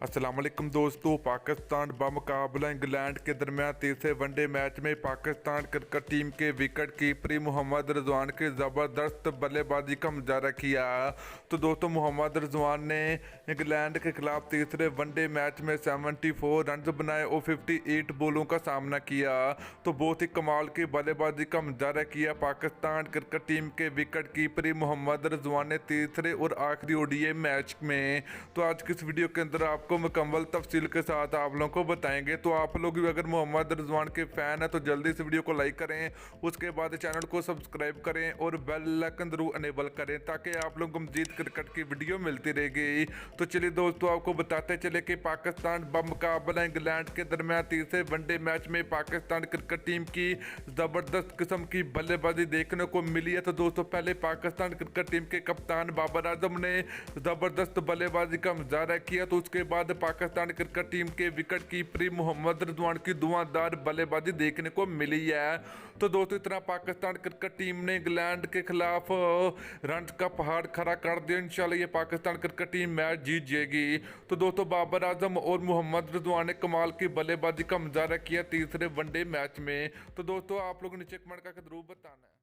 अस्सलाम वालेकुम दोस्तों। पाकिस्तान बमुकाबला इंग्लैंड के दरमियान तीसरे वनडे मैच में पाकिस्तान क्रिकेट टीम के विकेट कीपर मोहम्मद रिजवान की ज़बरदस्त बल्लेबाजी का मुजाहरा किया। तो दोस्तों मोहम्मद रिजवान ने इंग्लैंड के खिलाफ तीसरे वनडे मैच में 74 रन बनाए और 58 बॉलों का सामना किया। तो बहुत ही कमाल की बल्लेबाजी का मुजाहरा किया पाकिस्तान क्रिकेट टीम के विकेट कीपर मोहम्मद रिजवान ने तीसरे और आखिरी ओडीआई मैच में। तो आज की इस वीडियो के अंदर आपको मुकम्मल तफसील के साथ आप लोगों को बताएंगे। तो आप लोग भी अगर मोहम्मद रिजवान के फ़ैन है तो जल्दी से वीडियो को लाइक करें, उसके बाद चैनल को सब्सक्राइब करें और बेल आइकन जरूर अनेबल करें ताकि आप लोगों को मजीद क्रिकेट की वीडियो मिलती रहेगी। तो चलिए दोस्तों आपको बताते चले कि पाकिस्तान बमुकाबला इंग्लैंड के दरमियान तीसरे वनडे मैच में पाकिस्तान क्रिकेट टीम की ज़बरदस्त किस्म की बल्लेबाजी देखने को मिली है। तो दोस्तों पहले पाकिस्तान क्रिकेट टीम के कप्तान बाबर आजम ने ज़बरदस्त बल्लेबाजी का मुजाहरा किया। तो उसके बाद पाकिस्तान क्रिकेट टीम के विकेट कीपर मोहम्मद रिजवान की धुआंधार बल्लेबाजी देखने को मिली है। तो दोस्तों इतना पाकिस्तान क्रिकेट टीम ने इंग्लैंड के खिलाफ रन का पहाड़ खड़ा कर दिया। इंशाल्लाह ये पाकिस्तान क्रिकेट टीम मैच जीत जाएगी। तो दोस्तों बाबर आजम और मोहम्मद रिजवान ने कमाल की बल्लेबाजी का मुजाहरा किया तीसरे वनडे मैच में। तो दोस्तों आप लोग नीचे कमेंट करके जरूर बताना है।